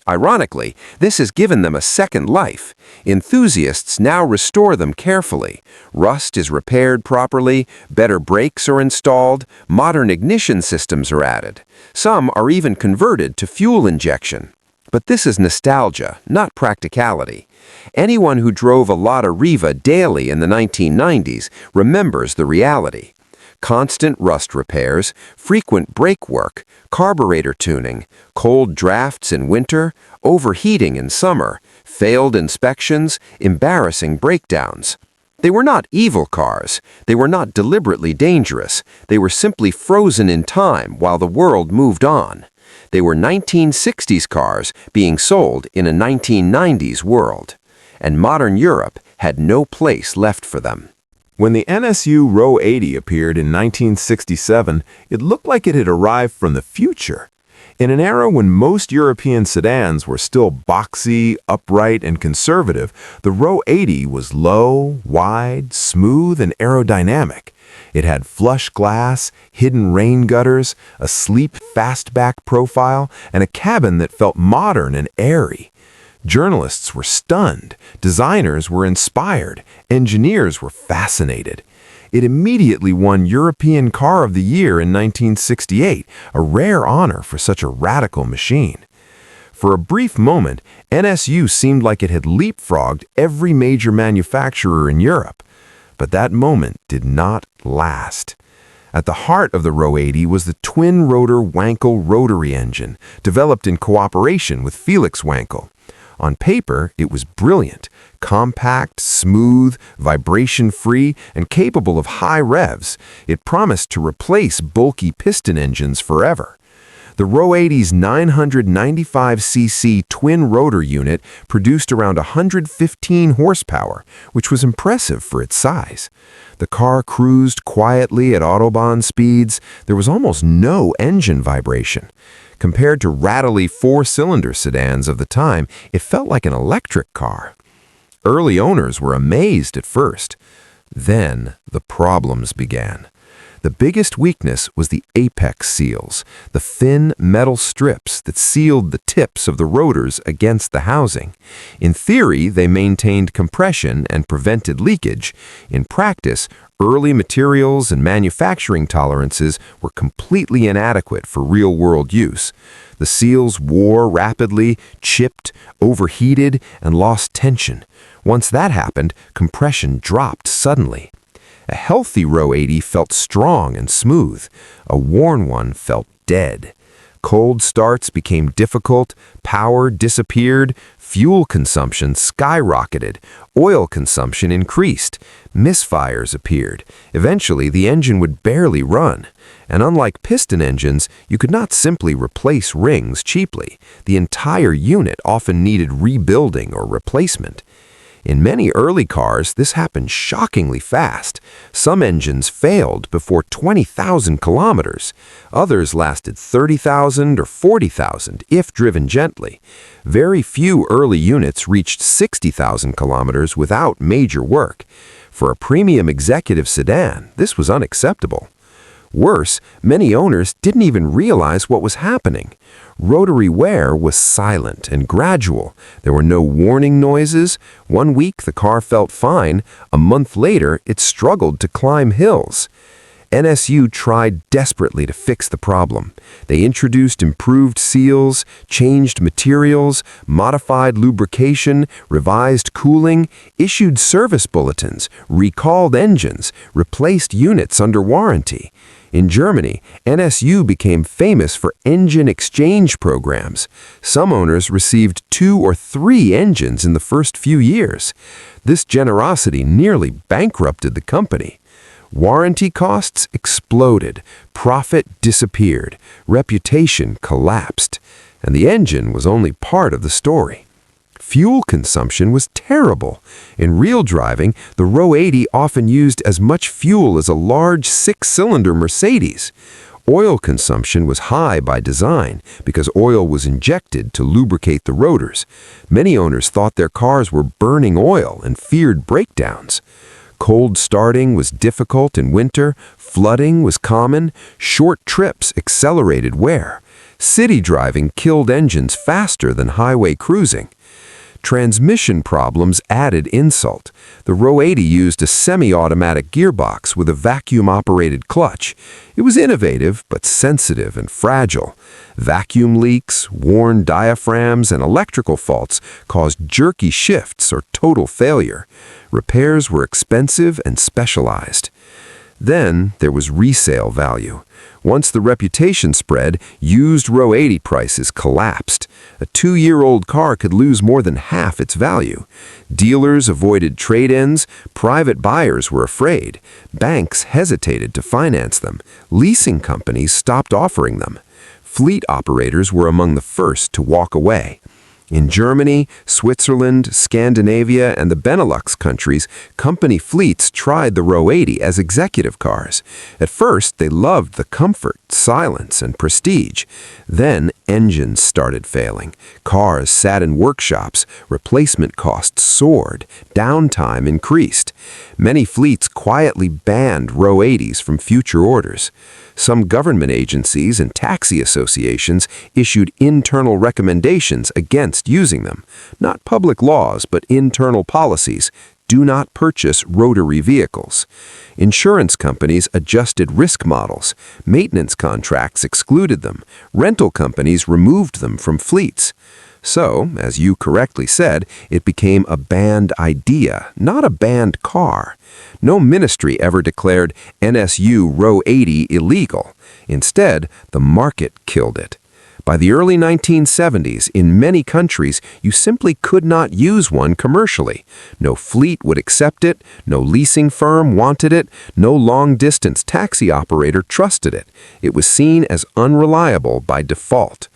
Ironically, this has given them a second life. Enthusiasts now restore them carefully. Rust is repaired properly, better brakes are installed, modern ignition systems are added. Some are even converted to fuel injection. But this is nostalgia, not practicality. Anyone who drove a Lada Riva daily in the 1990s remembers the reality. Constant rust repairs, frequent brake work, carburetor tuning, cold drafts in winter, overheating in summer, failed inspections, embarrassing breakdowns. They were not evil cars. They were not deliberately dangerous. They were simply frozen in time while the world moved on. They were 1960s cars being sold in a 1990s world. And modern Europe had no place left for them. When the NSU Ro 80 appeared in 1967, it looked like it had arrived from the future. In an era when most European sedans were still boxy, upright, and conservative, the Ro 80 was low, wide, smooth, and aerodynamic. It had flush glass, hidden rain gutters, a sleek fastback profile, and a cabin that felt modern and airy. Journalists were stunned, designers were inspired, engineers were fascinated. It immediately won European Car of the Year in 1968, a rare honor for such a radical machine. For a brief moment, NSU seemed like it had leapfrogged every major manufacturer in Europe. But that moment did not last. At the heart of the Ro 80 was the twin-rotor Wankel rotary engine, developed in cooperation with Felix Wankel. On paper, it was brilliant, compact, smooth, vibration-free, and capable of high revs. It promised to replace bulky piston engines forever. The Ro 80's 995cc twin-rotor unit produced around 115 horsepower, which was impressive for its size. The car cruised quietly at Autobahn speeds. There was almost no engine vibration. Compared to rattly four-cylinder sedans of the time, it felt like an electric car. Early owners were amazed at first. Then the problems began. The biggest weakness was the apex seals, the thin metal strips that sealed the tips of the rotors against the housing. In theory, they maintained compression and prevented leakage. In practice, early materials and manufacturing tolerances were completely inadequate for real-world use. The seals wore rapidly, chipped, overheated, and lost tension. Once that happened, compression dropped suddenly. A healthy Ro 80 felt strong and smooth. A worn one felt dead. Cold starts became difficult, power disappeared, fuel consumption skyrocketed, oil consumption increased, misfires appeared. Eventually, the engine would barely run. And unlike piston engines, you could not simply replace rings cheaply. The entire unit often needed rebuilding or replacement. In many early cars, this happened shockingly fast. Some engines failed before 20,000 kilometers. Others lasted 30,000 or 40,000 if driven gently. Very few early units reached 60,000 kilometers without major work. For a premium executive sedan, this was unacceptable. Worse, many owners didn't even realize what was happening. Rotary wear was silent and gradual. There were no warning noises. 1 week, the car felt fine. A month later, it struggled to climb hills. NSU tried desperately to fix the problem. They introduced improved seals, changed materials, modified lubrication, revised cooling, issued service bulletins, recalled engines, replaced units under warranty. In Germany, NSU became famous for engine exchange programs. Some owners received 2 or 3 engines in the first few years. This generosity nearly bankrupted the company. Warranty costs exploded, profit disappeared, reputation collapsed, and the engine was only part of the story. Fuel consumption was terrible. In real driving, the Ro 80 often used as much fuel as a large 6-cylinder Mercedes. Oil consumption was high by design because oil was injected to lubricate the rotors. Many owners thought their cars were burning oil and feared breakdowns. Cold starting was difficult in winter, flooding was common, short trips accelerated wear. City driving killed engines faster than highway cruising. Transmission problems added insult. The Ro 80 used a semi-automatic gearbox with a vacuum-operated clutch. It was innovative, but sensitive and fragile. Vacuum leaks, worn diaphragms, and electrical faults caused jerky shifts or total failure. Repairs were expensive and specialized. Then there was resale value. Once the reputation spread, used Ro 80 prices collapsed. A 2-year-old car could lose more than half its value. Dealers avoided trade-ins, private buyers were afraid. Banks hesitated to finance them. Leasing companies stopped offering them. Fleet operators were among the first to walk away. In Germany, Switzerland, Scandinavia, and the Benelux countries, company fleets tried the Ro 80 as executive cars. At first, they loved the comfort, silence, and prestige. Then, engines started failing. Cars sat in workshops. Replacement costs soared. Downtime increased. Many fleets quietly banned Ro 80s from future orders. Some government agencies and taxi associations issued internal recommendations against using them. Not public laws, but internal policies. do not purchase rotary vehicles. Insurance companies adjusted risk models. Maintenance contracts excluded them. Rental companies removed them from fleets. So, as you correctly said, it became a banned idea, not a banned car. No ministry ever declared NSU Ro 80 illegal. Instead, the market killed it. By the early 1970s, in many countries, you simply could not use one commercially. No fleet would accept it, no leasing firm wanted it, no long-distance taxi operator trusted it. It was seen as unreliable by default.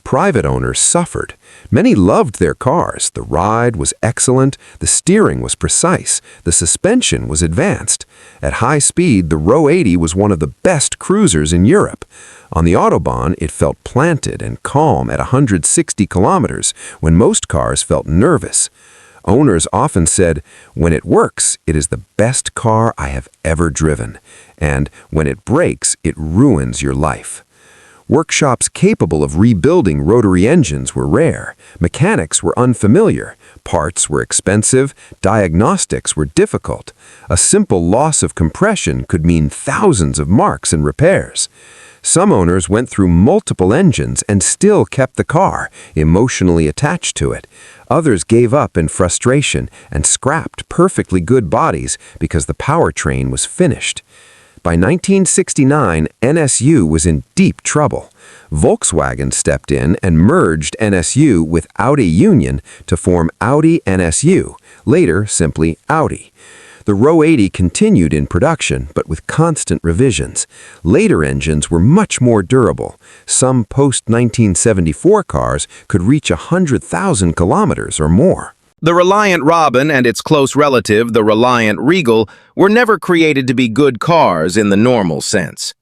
Private owners suffered. Many loved their cars. The ride was excellent, the steering was precise, the suspension was advanced. At high speed, the Ro 80 was one of the best cruisers in Europe. On the Autobahn, it felt planted and calm at 160 kilometers, when most cars felt nervous. Owners often said, "When it works, it is the best car I have ever driven," and "When it breaks, it ruins your life." Workshops capable of rebuilding rotary engines were rare. Mechanics were unfamiliar. Parts were expensive. Diagnostics were difficult. A simple loss of compression could mean thousands of marks and repairs. Some owners went through multiple engines and still kept the car, emotionally attached to it. Others gave up in frustration and scrapped perfectly good bodies because the powertrain was finished. By 1969, NSU was in deep trouble. Volkswagen stepped in and merged NSU with Audi Union to form Audi NSU, later simply Audi. The Ro 80 continued in production, but with constant revisions. Later engines were much more durable. Some post-1974 cars could reach 100,000 kilometers or more. The Reliant Robin and its close relative, the Reliant Regal, were never created to be good cars in the normal sense.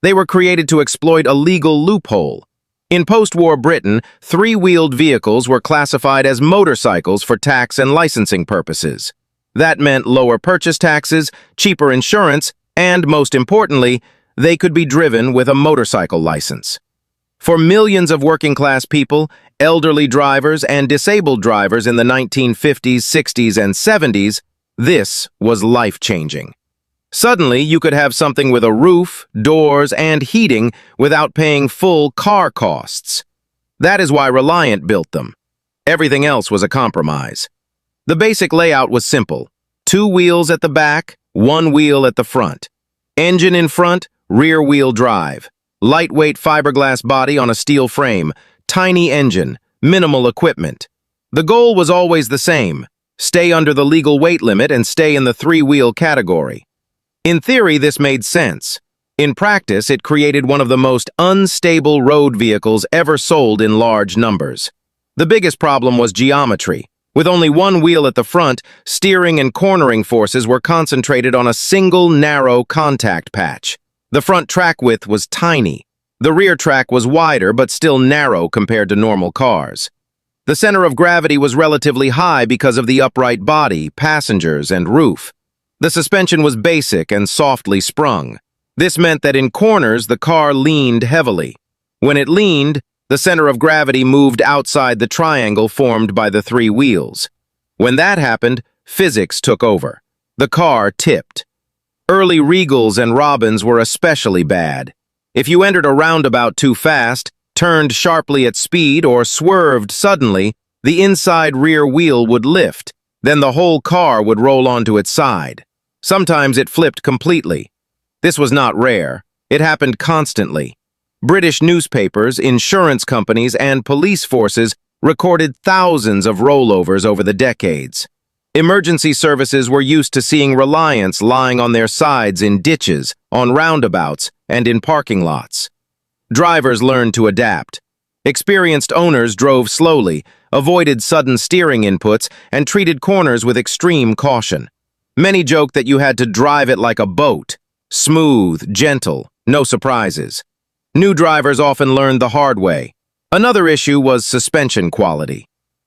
They were created to exploit a legal loophole. In post-war Britain, three-wheeled vehicles were classified as motorcycles for tax and licensing purposes. That meant lower purchase taxes, cheaper insurance, and, most importantly, they could be driven with a motorcycle license. For millions of working-class people, elderly drivers, and disabled drivers in the 1950s, 60s, and 70s, this was life-changing. Suddenly, you could have something with a roof, doors, and heating without paying full car costs. That is why Reliant built them. Everything else was a compromise. The basic layout was simple. 2 wheels at the back, 1 wheel at the front. Engine in front, rear-wheel drive. Lightweight fiberglass body on a steel frame. Tiny engine, minimal equipment. The goal was always the same: stay under the legal weight limit and stay in the 3-wheel category. In theory, this made sense. In practice, it created one of the most unstable road vehicles ever sold in large numbers. The biggest problem was geometry. With only 1 wheel at the front, steering and cornering forces were concentrated on a single narrow contact patch. The front track width was tiny. The rear track was wider but still narrow compared to normal cars. The center of gravity was relatively high because of the upright body, passengers, and roof. The suspension was basic and softly sprung. This meant that in corners, the car leaned heavily. When it leaned, the center of gravity moved outside the triangle formed by the 3 wheels. When that happened, physics took over. The car tipped. Early Regals and Robins were especially bad. If you entered a roundabout too fast, turned sharply at speed, or swerved suddenly, the inside rear wheel would lift. Then the whole car would roll onto its side. Sometimes it flipped completely. This was not rare. It happened constantly. British newspapers, insurance companies, and police forces recorded thousands of rollovers over the decades. Emergency services were used to seeing Reliants lying on their sides in ditches, on roundabouts, and in parking lots. Drivers learned to adapt. Experienced owners drove slowly, avoided sudden steering inputs, and treated corners with extreme caution. Many joked that you had to drive it like a boat. Smooth, gentle, no surprises. New drivers often learned the hard way. Another issue was suspension quality.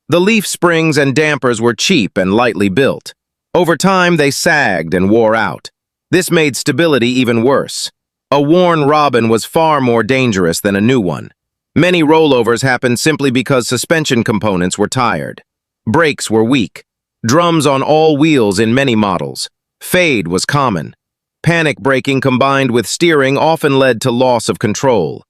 The leaf springs and dampers were cheap and lightly built. Over time, they sagged and wore out. This made stability even worse. A worn Robin was far more dangerous than a new one. Many rollovers happened simply because suspension components were tired. Brakes were weak. drums on all wheels in many models. Fade was common. Panic braking combined with steering often led to loss of control.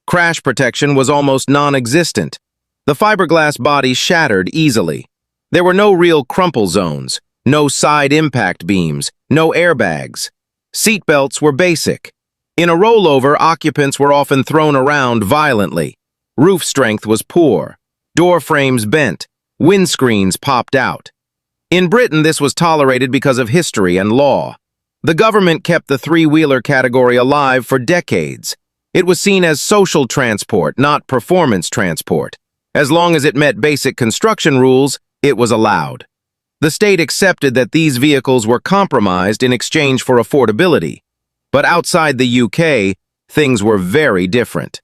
Crash protection was almost non-existent. The fiberglass body shattered easily. There were no real crumple zones, no side impact beams, no airbags. Seatbelts were basic. In a rollover, occupants were often thrown around violently. Roof strength was poor. Door frames bent. Windscreens popped out. In Britain, this was tolerated because of history and law. The government kept the three-wheeler category alive for decades. It was seen as social transport, not performance transport. As long as it met basic construction rules, it was allowed. The state accepted that these vehicles were compromised in exchange for affordability. But outside the UK, things were very different.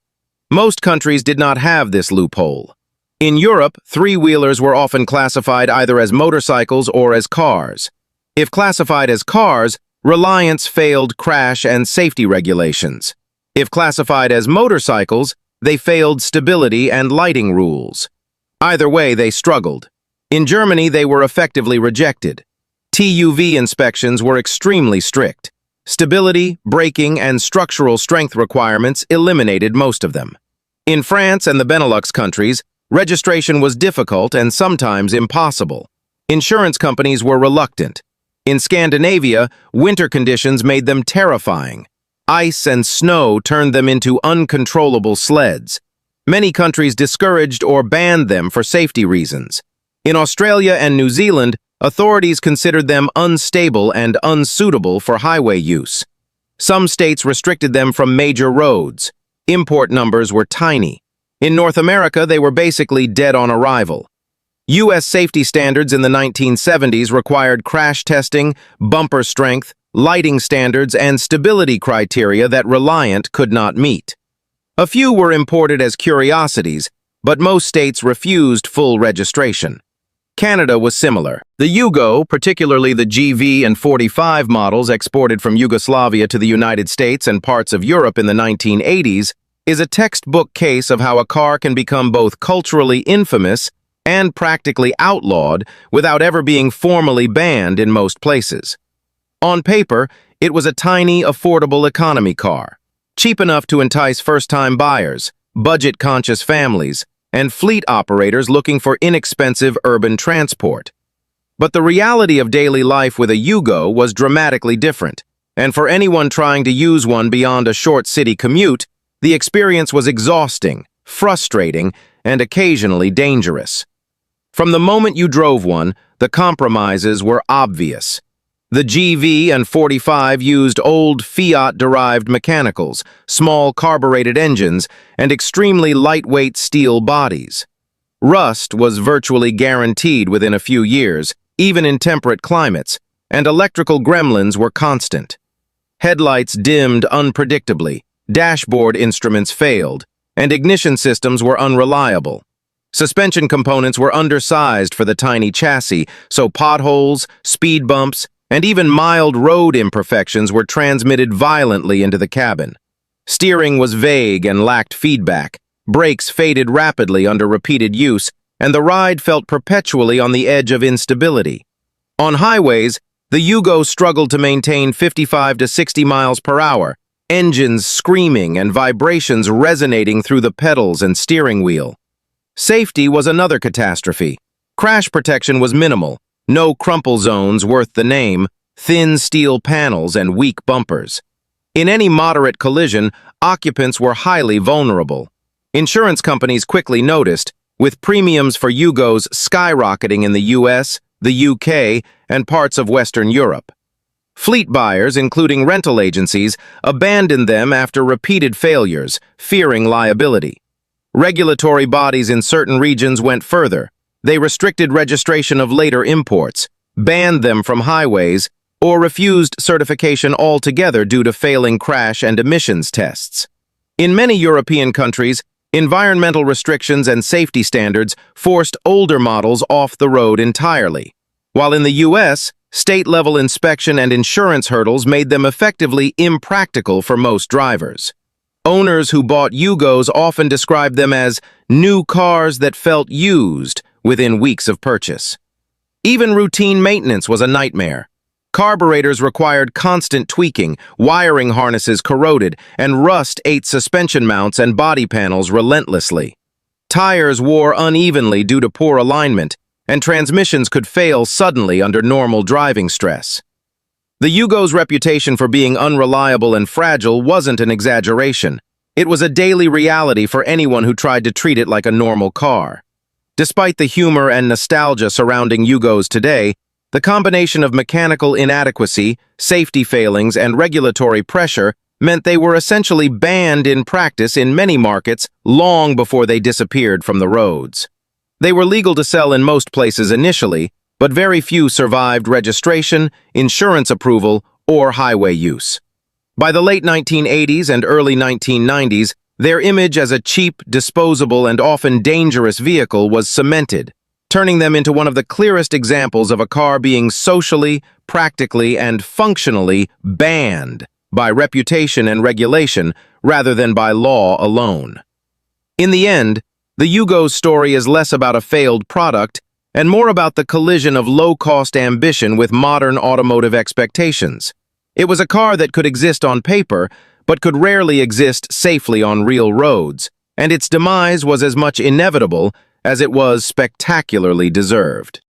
Most countries did not have this loophole. In Europe, three-wheelers were often classified either as motorcycles or as cars. If classified as cars, Reliance failed crash and safety regulations. If classified as motorcycles, they failed stability and lighting rules. Either way, they struggled. In Germany, they were effectively rejected. TÜV inspections were extremely strict. Stability, braking, and structural strength requirements eliminated most of them. In France and the Benelux countries, registration was difficult and sometimes impossible. Insurance companies were reluctant. In Scandinavia, winter conditions made them terrifying. Ice and snow turned them into uncontrollable sleds. Many countries discouraged or banned them for safety reasons. In Australia and New Zealand, authorities considered them unstable and unsuitable for highway use. Some states restricted them from major roads. Import numbers were tiny. In North America, they were basically dead on arrival. U.S. safety standards in the 1970s required crash testing, bumper strength, lighting standards, and stability criteria that Reliant could not meet. A few were imported as curiosities, but most states refused full registration. Canada was similar. The Yugo, particularly the GV and 45 models exported from Yugoslavia to the United States and parts of Europe in the 1980s, is a textbook case of how a car can become both culturally infamous and practically outlawed without ever being formally banned in most places. On paper, it was a tiny, affordable economy car, cheap enough to entice first-time buyers, budget-conscious families, and fleet operators looking for inexpensive urban transport. But the reality of daily life with a Yugo was dramatically different, and for anyone trying to use one beyond a short city commute, the experience was exhausting, frustrating, and occasionally dangerous. From the moment you drove one, the compromises were obvious. The GV and 45 used old Fiat-derived mechanicals, small carbureted engines, and extremely lightweight steel bodies. Rust was virtually guaranteed within a few years, even in temperate climates, and electrical gremlins were constant. Headlights dimmed unpredictably, dashboard instruments failed, and ignition systems were unreliable. Suspension components were undersized for the tiny chassis, so potholes, speed bumps, and even mild road imperfections were transmitted violently into the cabin. Steering was vague and lacked feedback, brakes faded rapidly under repeated use, and the ride felt perpetually on the edge of instability. On highways, the Yugo struggled to maintain 55 to 60 miles per hour, engines screaming and vibrations resonating through the pedals and steering wheel. Safety was another catastrophe. Crash protection was minimal, no crumple zones worth the name, thin steel panels, and weak bumpers. In any moderate collision, occupants were highly vulnerable. Insurance companies quickly noticed, with premiums for Yugos skyrocketing in the US, the UK, and parts of Western Europe. Fleet buyers, including rental agencies, abandoned them after repeated failures, fearing liability. Regulatory bodies in certain regions went further. They restricted registration of later imports, banned them from highways, or refused certification altogether due to failing crash and emissions tests. In many European countries, environmental restrictions and safety standards forced older models off the road entirely, while in the US, state-level inspection and insurance hurdles made them effectively impractical for most drivers. Owners who bought Yugos often described them as new cars that felt used within weeks of purchase. Even routine maintenance was a nightmare. Carburetors required constant tweaking, wiring harnesses corroded, and rust ate suspension mounts and body panels relentlessly. Tires wore unevenly due to poor alignment, and transmissions could fail suddenly under normal driving stress. The Yugo's reputation for being unreliable and fragile wasn't an exaggeration. It was a daily reality for anyone who tried to treat it like a normal car. Despite the humor and nostalgia surrounding Yugos today, the combination of mechanical inadequacy, safety failings, and regulatory pressure meant they were essentially banned in practice in many markets long before they disappeared from the roads. They were legal to sell in most places initially, but very few survived registration, insurance approval, or highway use. By the late 1980s and early 1990s, their image as a cheap, disposable, and often dangerous vehicle was cemented, turning them into one of the clearest examples of a car being socially, practically, and functionally banned by reputation and regulation rather than by law alone. In the end, the Yugo's story is less about a failed product and more about the collision of low-cost ambition with modern automotive expectations. It was a car that could exist on paper, but could rarely exist safely on real roads, and its demise was as much inevitable as it was spectacularly deserved.